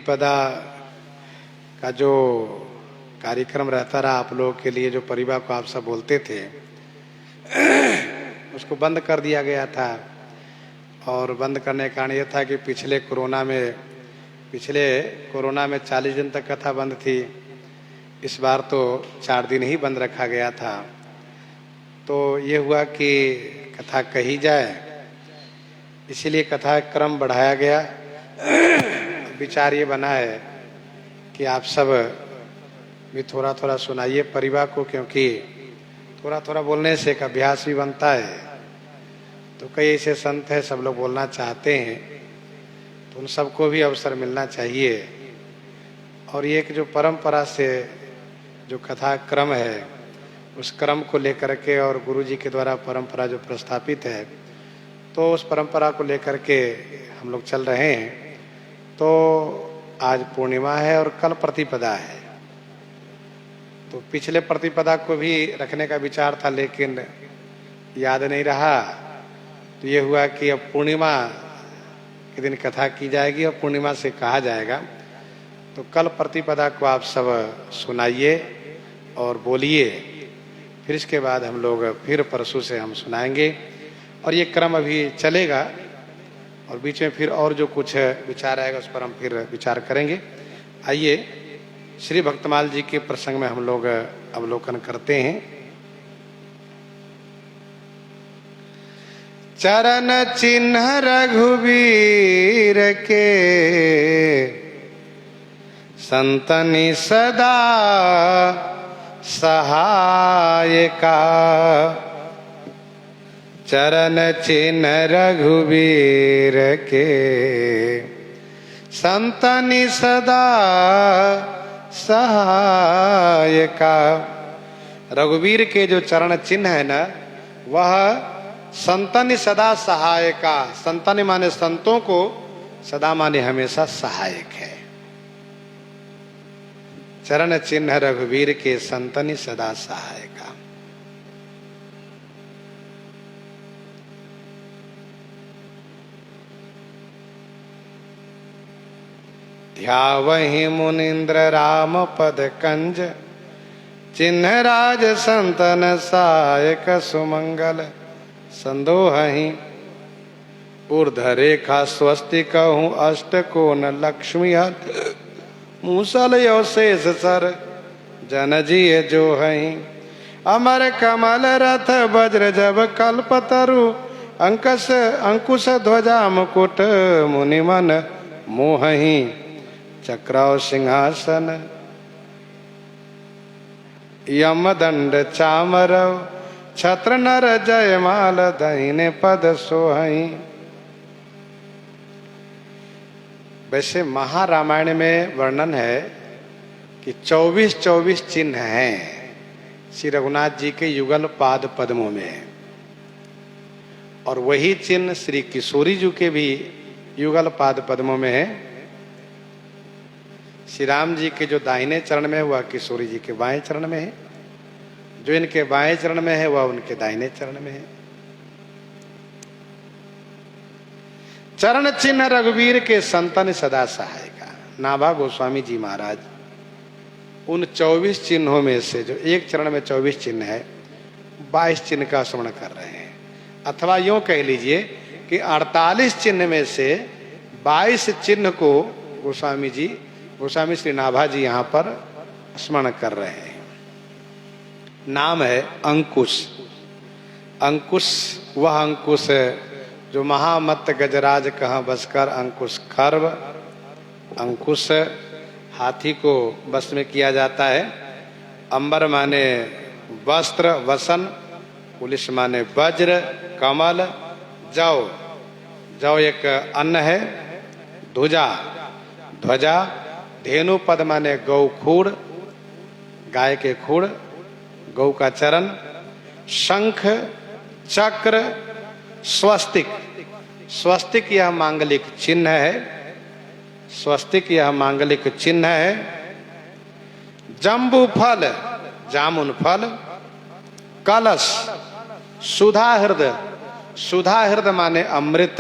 प्रतिपदा का जो कार्यक्रम रहता रहा आप लोगों के लिए, जो परिवार को आप सब बोलते थे, उसको बंद कर दिया गया था। और बंद करने का कारण यह था कि पिछले कोरोना में 40 दिन तक कथा बंद थी। इस बार तो 4 दिन ही बंद रखा गया था। तो ये हुआ कि कथा कही जाए, इसीलिए कथा क्रम बढ़ाया गया। विचार ये बना है कि आप सब भी थोड़ा थोड़ा सुनाइए परिवार को, क्योंकि थोड़ा थोड़ा बोलने से एक अभ्यास भी बनता है। तो कई ऐसे संत हैं, सब लोग बोलना चाहते हैं, तो उन सबको भी अवसर मिलना चाहिए। और ये एक जो परंपरा से जो कथा क्रम है, उस क्रम को लेकर के और गुरु जी के द्वारा परंपरा जो प्रस्थापित है, तो उस परंपरा को लेकर के हम लोग चल रहे हैं। तो आज पूर्णिमा है और कल प्रतिपदा है। तो पिछले प्रतिपदा को भी रखने का विचार था, लेकिन याद नहीं रहा। तो ये हुआ कि अब पूर्णिमा के दिन कथा की जाएगी और पूर्णिमा से कहा जाएगा। तो कल प्रतिपदा को आप सब सुनाइए और बोलिए, फिर इसके बाद हम लोग फिर परसों से हम सुनाएंगे। और ये क्रम अभी चलेगा और बीच में फिर और जो कुछ विचार आएगा उस पर हम फिर विचार करेंगे। आइए श्री भक्तमाल जी के प्रसंग में हम लोग अवलोकन करते हैं। चरण चिन्ह रघुवीर के संतनि सदा सहायका। चरण चिन्ह रघुवीर के संतनि सदा सहायका। रघुवीर के जो चरण चिन्ह है ना, वह संतनि सदा सहायका। संतनि माने संतों को, सदा माने हमेशा सहायक है। चरण चिन्ह रघुवीर के संतनि सदा सहायका। ध्यावहि मुनीन्द्र राम पद कंज, चिन्ह राज संतन सहायक सुमंगल। संदोहहि ऊर्ध्व रेखा स्वस्ति कहूँ अष्ट कोण लक्ष्मी हर। मूसल यो शेष सर जन जिय जो हहीं। अमर कमल रथ वज्र जब कल्पतरु। अंकुश ध्वजा मुकुट मुनि मन मोहहि। चक्रौ सिंहासन यमदंड चामरौ। छत्र नर जयमाल दहिने पद सोहई। वैसे महारामायण में वर्णन है कि 24 चिन्ह हैं श्री रघुनाथ जी के युगल पाद पद्मों में। और वही चिन्ह श्री किशोरी जी के भी युगल पाद पद्मों में है। श्री राम जी के जो दाहिने चरण में है वह किशोरी जी के बाएं चरण में है, जो इनके बाएं चरण में है वह उनके दाहिने चरण में है। चरण चिन्ह रघुवीर के संतन सदा सहायका। नाभा गोस्वामी जी महाराज उन 24 चिन्हों में से, जो एक चरण में 24 चिन्ह है, 22 चिन्ह का स्मरण कर रहे हैं। अथवा यूं कह लीजिए कि 48 चिन्ह में से 22 चिन्ह को गोस्वामी श्री नाभा जी यहाँ पर स्मरण कर रहे हैं। नाम है अंकुश। अंकुश वह अंकुश जो महामत गजराज कहाँ बसकर अंकुश खर्व। अंकुश हाथी को बस में किया जाता है। अंबर माने वस्त्र वसन, पुलिस माने वज्र कमल, जौ जौ एक अन्न है, ध्वजा धेनु पद माने गौ खूड़, गाय के खूड़, गौ का चरण, शंख चक्र स्वस्तिक। स्वस्तिक यह मांगलिक चिन्ह है। स्वस्तिक यह मांगलिक चिन्ह है। जम्बू फल जामुन फल, कलश सुधा हृदय, सुधा हृदय माने अमृत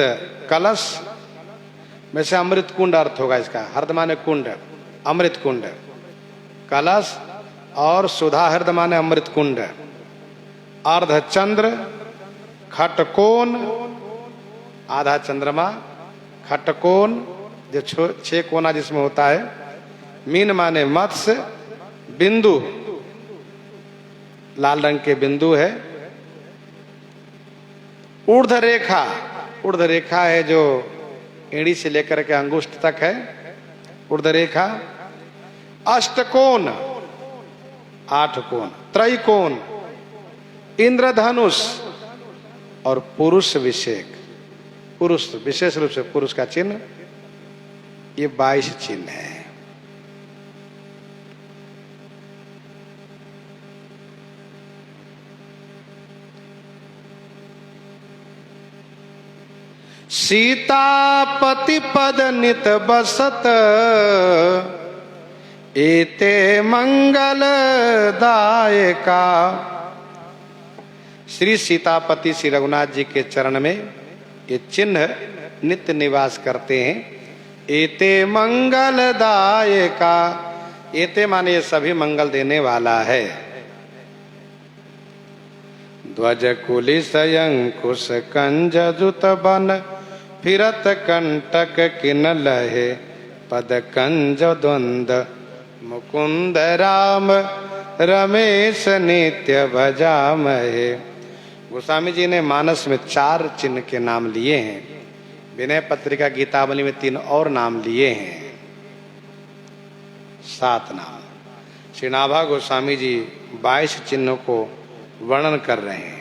कलश, वैसे अमृत कुंड अर्थ होगा इसका। हर्द माने कुंड, अमृत कुंड, कलश, और सुधा हृद माने अमृत कुंड। अर्धचंद्र, खटकोण, आधा चंद्रमा, खटकोण जो 6 कोना जिसमें होता है, मीन माने मत्स्य, बिंदु लाल रंग के बिंदु है, ऊर्ध्व रेखा, ऊर्ध्व रेखा है जो एड़ी से लेकर के अंगुष्ठ तक है, ऊर्ध्व रेखा, अष्टकोण 8 कोण, त्रैकोण, इंद्रधनुष और पुरुष विषेक, पुरुष विशेष रूप से पुरुष का चिन्ह, ये 22 चिन्ह है। सीतापति पद नित बसत, एते मंगल दायका। श्री सीतापति श्री रघुनाथ जी के चरण में ये चिन्ह नित्य निवास करते हैं। एते मंगल दायका, एते माने ये सभी मंगल देने वाला है। ध्वज कुलिस अंकुश कंज जुत बन, फिरत कंटक किन लहे, पद कंज द्वंद मुकुंद राम, रमेश नित्य भजामहे। गोस्वामी जी ने मानस में 4 चिन्ह के नाम लिए हैं, विनय पत्रिका गीतावली में 3 और नाम लिए हैं, 7 नाम। श्री नाभा गोस्वामी जी 22 चिन्हों को वर्णन कर रहे हैं।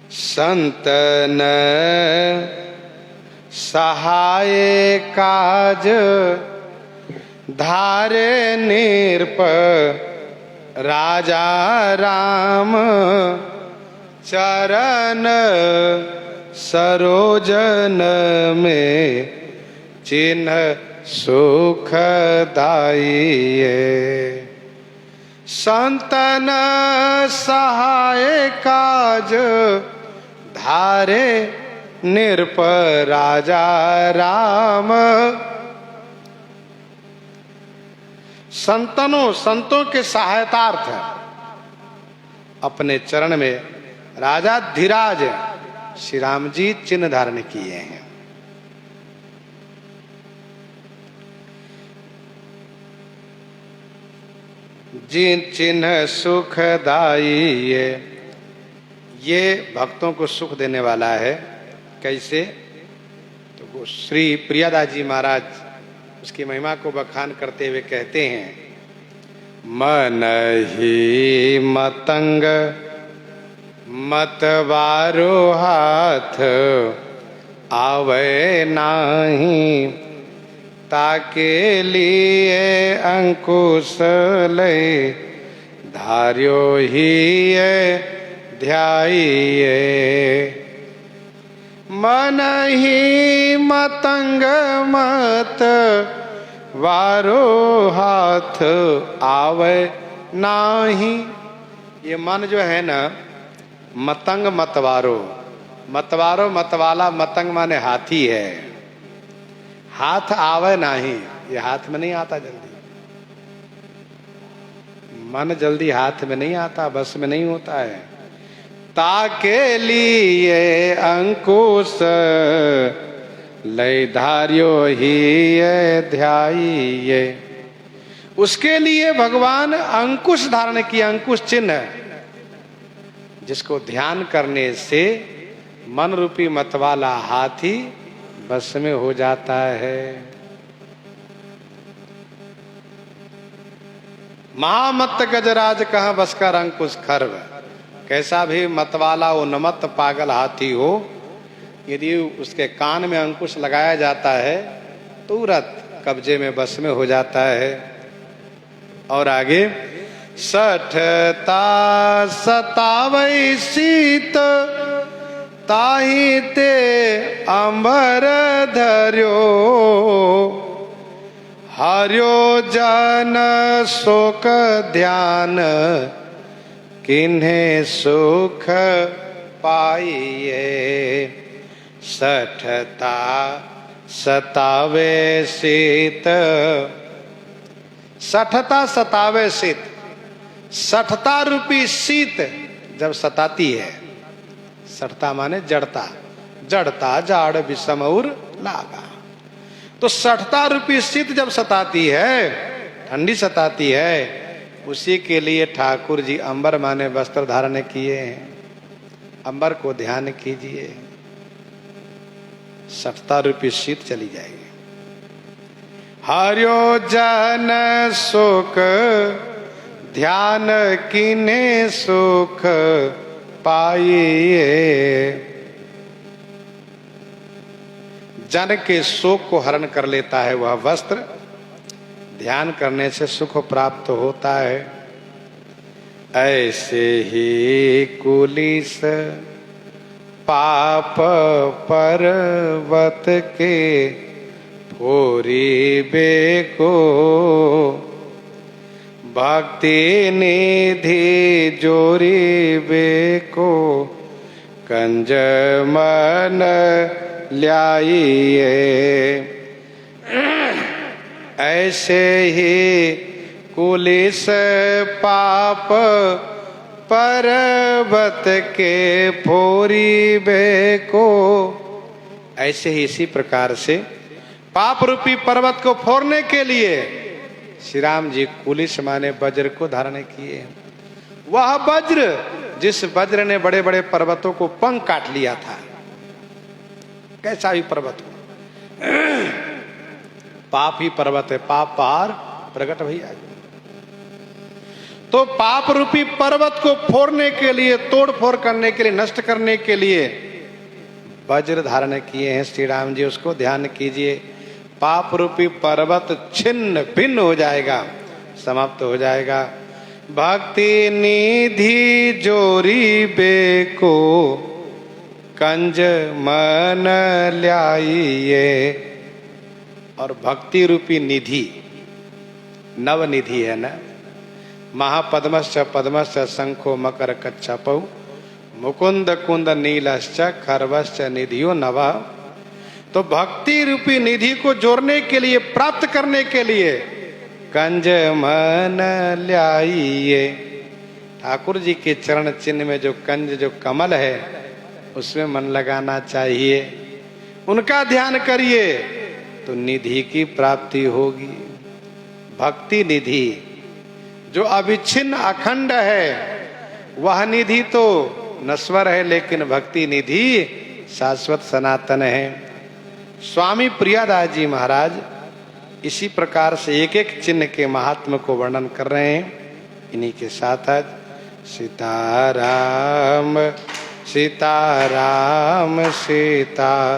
संतन सहाय काज, धारे निरप राजा राम, चरण सरोजन में चिन्ह सुखदायी। संतन सहाय काज, धारे निरप राजा राम। संतों के सहायतार्थ अपने चरण में राजा धीराज श्री राम जी चिन्ह धारण किए हैं। जिन चिन्ह सुखदाई, ये भक्तों को सुख देने वाला है। कैसे? तो श्री प्रियादास जी महाराज उसकी महिमा को बखान करते हुए कहते हैं, मन ही मतंग मतवारो हाथ, आवे नाही ताके लिए अंकुश लय, धार्यो ही ध्याइए। मन ही मतंग मत वारो हाथ, आवे नाही। ये मन जो है ना, मतंग मतवारो, मतवारो मतवाला, मतंग माने हाथी है। हाथ आवे नाही, ये हाथ में नहीं आता जल्दी। मन जल्दी हाथ में नहीं आता, बस में नहीं होता है। ताके लिए अंकुश लय, धार्यो ही ध्याइए। उसके लिए भगवान अंकुश धारण किए, अंकुश चिन्ह, जिसको ध्यान करने से मन रूपी मतवाला हाथी बस में हो जाता है। महामत गजराज कहाँ बस कर अंकुश खर्व। कैसा भी मतवाला उन्मत्त पागल हाथी हो, यदि उसके कान में अंकुश लगाया जाता है तुरंत कब्जे में बस में हो जाता है। और आगे, सठता सतावई शीत, ताही ते अंबर धर्यो, हर्यो जन शोक ध्यान किन्हें सुख पाइए। सठता सतावे शीत, सठता सतावे शीत, सठता रूपी शीत जब सताती है, सठता माने जड़ता, जड़ता जाड़ विषम और लागा। तो सठता रूपी शीत जब सताती है, ठंडी सताती है, उसी के लिए ठाकुर जी अंबर माने वस्त्र धारण किए हैं। अंबर को ध्यान कीजिए, सठता रूपी शीत चली जाएगी। हर्यो जन सुख ध्यान किन्हें सुख पाइए। जन के शोक को हरण कर लेता है वह वस्त्र, ध्यान करने से सुख प्राप्त होता है। ऐसे ही कुलिस पाप पर्वत के फोरी बेको, भक्ति निधि जोरी बेको, कंज मन ल्याइए। ऐसे ही कुलिस पाप पर्वत के फोरी बेको, ऐसे ही इसी प्रकार से पाप रूपी पर्वत को फोड़ने के लिए श्री राम जी कुलिस माने वज्र को धारण किए। वह वज्र जिस वज्र ने बड़े बड़े पर्वतों को पंख काट लिया था, कैसा भी पर्वत हो, पाप ही पर्वत है, पाप पहाड़ प्रकट भैया। तो पाप रूपी पर्वत को फोड़ने के लिए, तोड़ फोड़ करने के लिए, नष्ट करने के लिए वज्र धारण किए हैं श्री राम जी। उसको ध्यान कीजिए, पाप रूपी पर्वत छिन्न भिन्न हो जाएगा, समाप्त हो जाएगा। भक्ति निधि जोरी बेको, कंज मन ल्याइए। और भक्ति रूपी निधि, नव निधि है ना, महापद्मश्च पद्मश्च शंखो मकर कच्छपौ, मुकुंद कुंद नीलश्च खरवश्च निधियो नवा। तो भक्ति रूपी निधि को जोड़ने के लिए, प्राप्त करने के लिए कंज मन ल्याइए। ठाकुर जी के चरण चिन्ह में जो कंज, जो कमल है, उसमें मन लगाना चाहिए, उनका ध्यान करिए तो निधि की प्राप्ति होगी। भक्ति निधि जो अविच्छिन्न अखंड है, वह निधि तो नश्वर है, लेकिन भक्ति निधि शाश्वत सनातन है। स्वामी प्रियादास जी महाराज इसी प्रकार से एक एक चिन्ह के महात्म को वर्णन कर रहे हैं। इन्हीं के साथ आज सीताराम सीताराम सीताराम